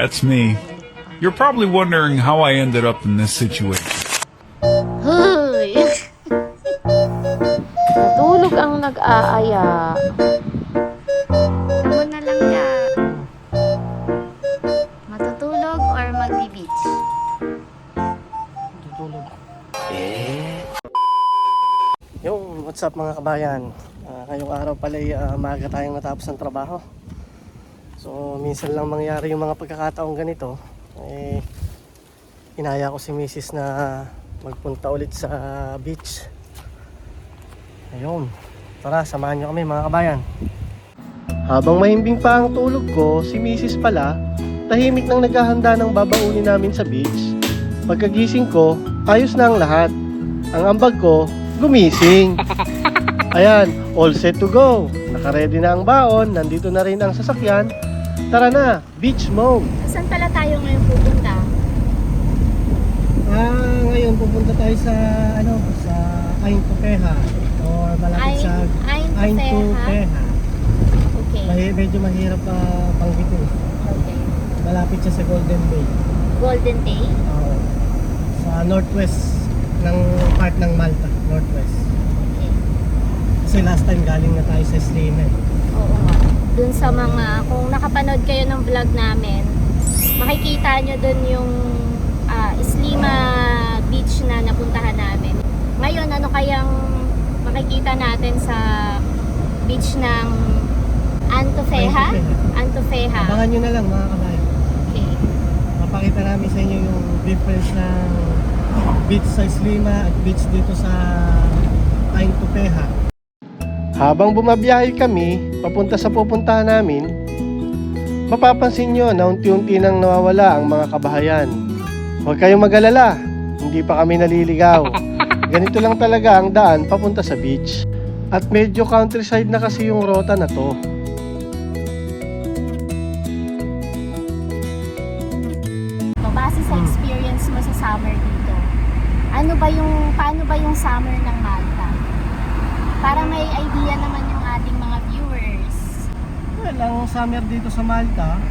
That's me. You're probably wondering how I ended up in this situation. Hoy! Natulog ang nag-aaya. Amo na lang ya. Matutulog or magbi-beach? Tutulog. What's up mga kabayan? Ngayong araw pala maaga tayong natapos ng trabaho. So minsan lang mangyari yung mga pagkakataong ganito. Inaya ko si Mrs. na magpunta ulit sa beach. Ayun, tara samahan nyo kami mga kabayan. Habang mahimbing pa ang tulog ko, si Mrs. pala tahimik nang naghahanda ng babaunin namin sa beach. Pagkagising ko, ayos na ang lahat. Ang ambag ko, gumising. Ayan, all set to go. Naka-ready na ang baon, nandito na rin ang sasakyan. Tara na, beach mode. Saan pala tayo ngayon pupunta? Ngayon pupunta tayo sa sa Ain Tupeha or malapit sa Ain Tupeha. Okay. Medyo mahirap banggitin. Okay. Malapit siya sa Golden Bay. Golden Day? Sa northwest ng part ng Malta, northwest. Okay. Kasi last time galing na tayo sa Slime. Oo nga. Dun sa mga, kung nakapanood kayo ng vlog namin, makikita nyo dun yung Islima Beach na napuntahan namin. Ngayon, ano kayang makikita natin sa beach ng Antofeha? Antofeha. Abangan nyo na lang mga kabayan. Okay. Mapakita namin sa inyo yung difference ng beach sa Islima at beach dito sa Ain Tupeha. Habang bumabiyahe kami papunta sa pupuntahan namin, mapapansin nyo na unti-unti nang nawawala ang mga kabahayan. Huwag kayong mag-alala, hindi pa kami naliligaw. Ganito lang talaga ang daan papunta sa beach. At medyo countryside na kasi yung rota na to. Base sa experience mo sa summer dito, paano ba yung summer ng Malta? Para may idea naman yung ating mga viewers. Well, ang summer dito sa Malta,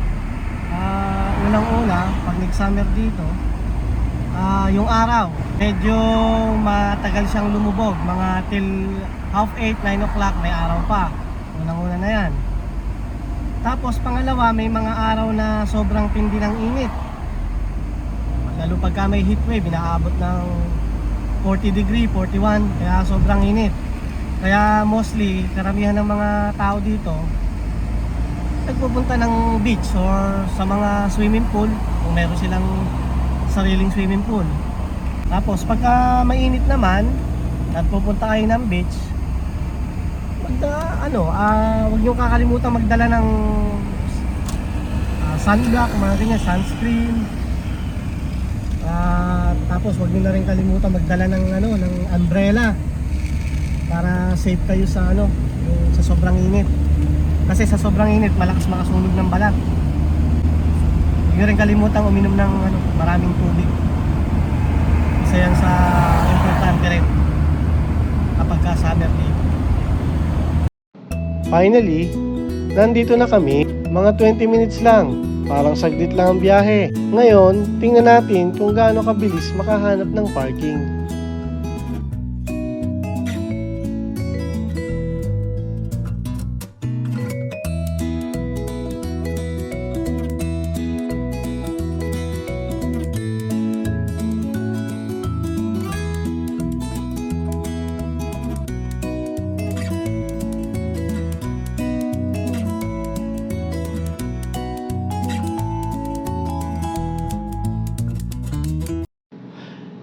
unang-una, pag nag-summer dito, yung araw, medyo matagal siyang lumubog. Mga till 7:30, 9 o'clock may araw pa. Unang-una na yan. Tapos pangalawa, may mga araw na sobrang tindi ng init. Lalo pagka may heat wave, inaabot ng 40 degree, 41, kaya sobrang init. Kaya mostly, karamihan ng mga tao dito nagpupunta ng beach or sa mga swimming pool kung meron silang sariling swimming pool. Tapos pagka mainit naman at pupunta kayo ng beach, huwag nyo kakalimutan magdala ng sunblock, mga ganyan, sunscreen. Tapos huwag nyo na rin kalimutan magdala ng ng umbrella para safe kayo sa sa sobrang init. Kasi sa sobrang init malakas makasunog ng balat. Huwag nyo rin kalimutan uminom ng maraming tubig. Isa yan sa importante rin kapag ka summer dito. Finally, nandito na kami. Mga 20 minutes lang. Parang saglit lang ang biyahe. Ngayon, tingnan natin kung gaano kabilis makahanap ng parking.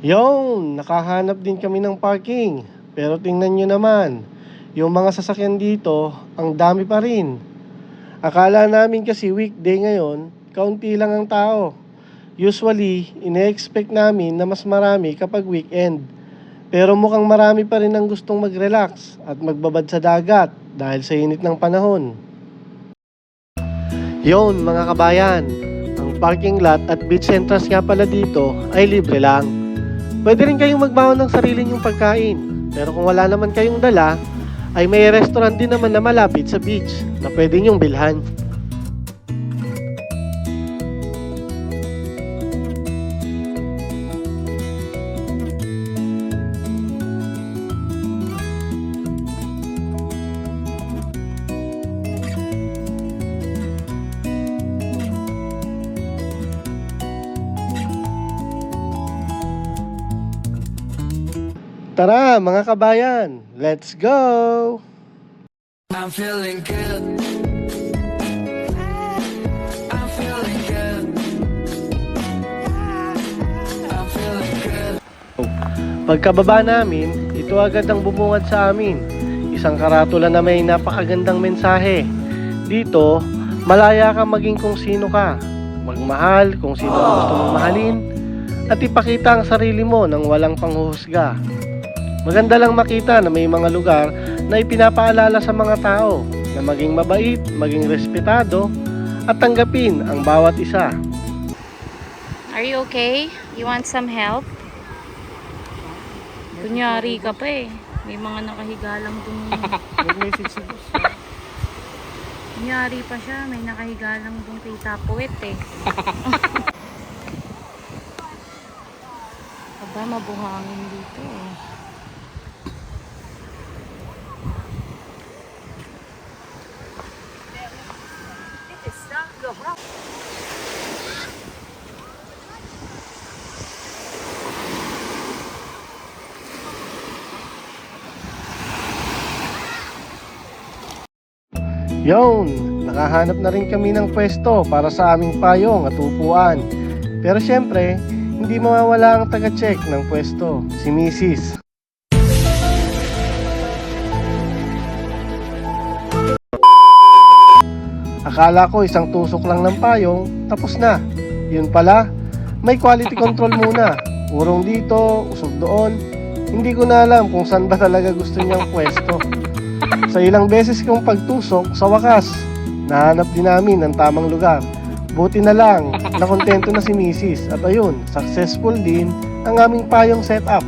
Yon, nakahanap din kami ng parking. Pero tingnan nyo naman, yung mga sasakyan dito, ang dami pa rin. Akala namin kasi weekday ngayon, kaunti lang ang tao. Usually, ine-expect namin na mas marami kapag weekend. Pero mukhang marami pa rin ang gustong mag-relax at magbabad sa dagat dahil sa init ng panahon. Yon mga kabayan, ang parking lot at beach entrance nga pala dito ay libre lang. Pwede rin kayong magbaon ng sarili nyong pagkain. Pero kung wala naman kayong dala, ay may restaurant din naman na malapit sa beach na pwede nyong bilhan. tara mga kabayan, let's go! I'm feeling good. I'm feeling good. I'm feeling good. Pagkababa namin, ito agad ang bumungad sa amin. Isang karatula na may napakagandang mensahe. Dito, malaya ka maging kung sino ka. Magmahal kung sino ang gusto mong mahalin. At ipakita ang sarili mo nang walang panghuhusga. Maganda lang makita na may mga lugar na ipinapaalala sa mga tao na maging mabait, maging respetado, at tanggapin ang bawat isa. Are you okay? You want some help? Kunyari ka pa eh. May mga nakahiga lang dun. Kunyari pa siya. May nakahiga lang dun kay Tapuet eh. Aba, mabuhangin dito eh. Yon, nakahanap na rin kami ng pwesto para sa aming payong at upuan. Pero syempre, hindi mawawala ang taga-check ng pwesto, si Mrs. Akala ko isang tusok lang ng payong, tapos na. Yun pala, may quality control muna. Urong dito, usog doon. Hindi ko na alam kung saan ba talaga gusto niyang pwesto. Sa ilang beses kong pagtusok, sa wakas, nahanap din namin ang tamang lugar. Buti na lang, nakontento na si Mrs. At ayun, successful din ang aming payong setup.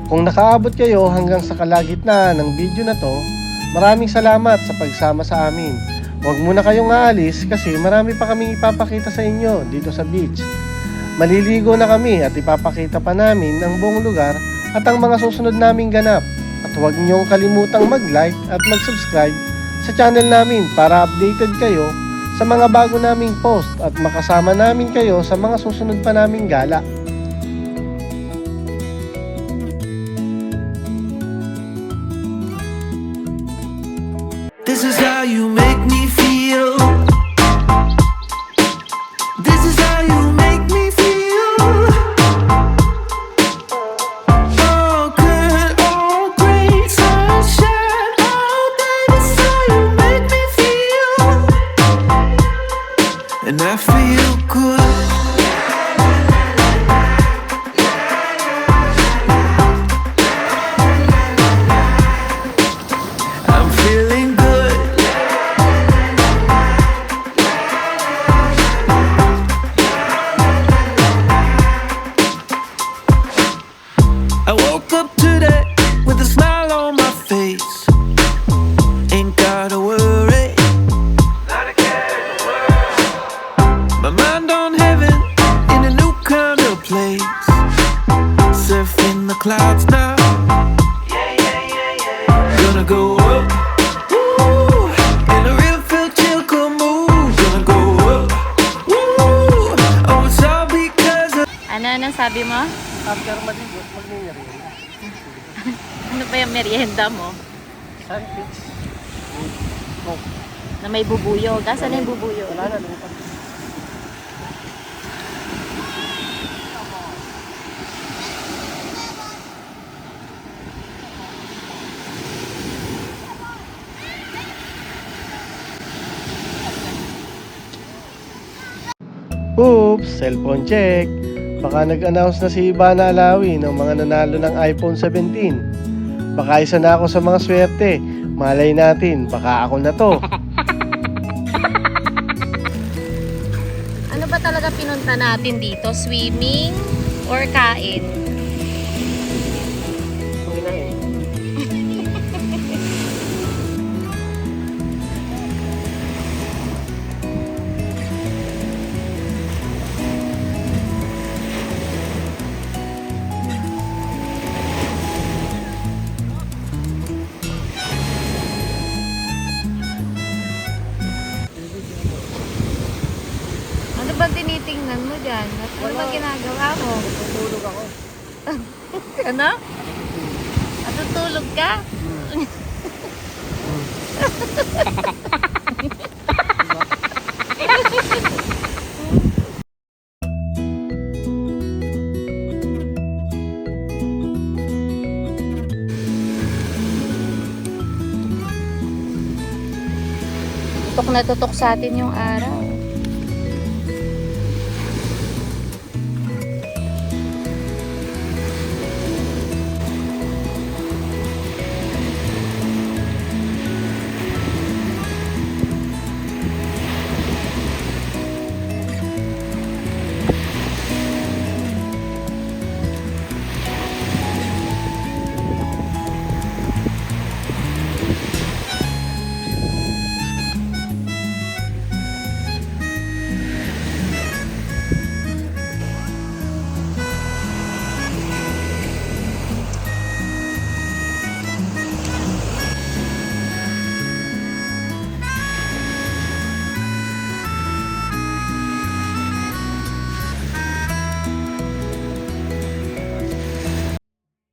Kung nakaabot kayo hanggang sa kalagitnaan ng video na to, maraming salamat sa pagsama sa amin. Huwag muna kayong aalis kasi marami pa kaming ipapakita sa inyo dito sa beach. Maliligo na kami at ipapakita pa namin ang buong lugar at ang mga susunod naming ganap. At huwag niyong kalimutang mag-like at mag-subscribe sa channel namin para updated kayo sa mga bago naming post at makasama namin kayo sa mga susunod pa naming gala. This is how you make me feel. This is how you make me feel. All good, all great, sunshine all day. This is how you make me feel. And I feel good. I'm feeling good. I woke up today with a smile on my face. Ain't gotta worry. My mind on heaven in a new kind of place. Surfing the clouds now. Gonna go up, woo, in a real feel chill cool mood. Gonna go up, woo, oh it's all because of. Ano sabi mo? After maligo, magniniriyan. Ano pa yung merienda mo? Sandwich. Na may bubuyog. Asan na yung bubuyog? Wala na, lumipad. Oops, cellphone check. Baka nag-announce na si Ivana Alawi ng mga nanalo ng iPhone 17. Baka isa na ako sa mga swerte. Malay natin, baka ako na to. Ano ba talaga pinunta natin dito? Swimming or kain? Ano ba tinitingnan mo dyan? Ano ba ginagawa mo? Tutulog ako. Ano? Natutulog ka? Tutok na tutok sa atin yung araw.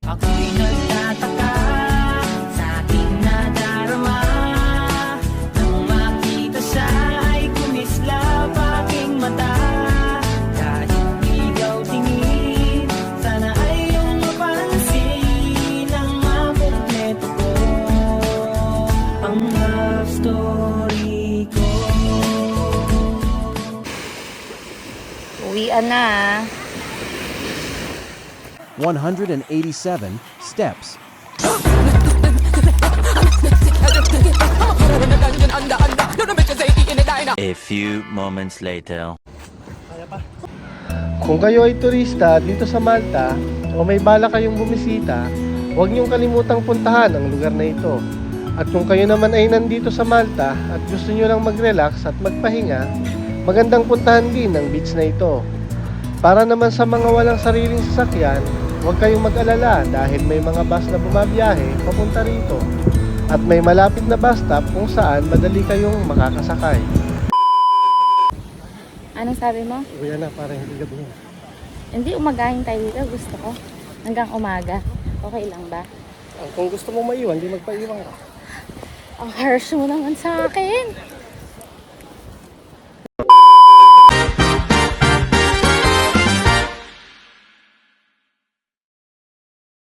Ako'y nagtataka sa aking nadarama nang makita siya ay kumislap aking mata. Kahit ikaw tingin, sana ay iyong mapansin ang makumpleto ko, ang love story ko. Uwian na. 187 steps. A few moments later. Kung kayo ay turista dito sa Malta o may bala kayong bumisita, huwag niyong kalimutang puntahan ang lugar na ito. At kung kayo naman ay nandito sa Malta at gusto niyo lang mag-relax at magpahinga, magandang puntahan din ang beach na ito. Para naman sa mga walang sariling sasakyan, huwag kayong mag-alala dahil may mga bus na bumabiyahe papunta rito. At may malapit na bus stop kung saan madali kayong makakasakay. Anong sabi mo? Uwi na para hindi gabihin. Hindi, umagahin tayo dito. Gusto ko. Hanggang umaga. Okay lang ba? Kung gusto mong maiwan, di magpaiwan ka. Ang harsh mo naman sa akin.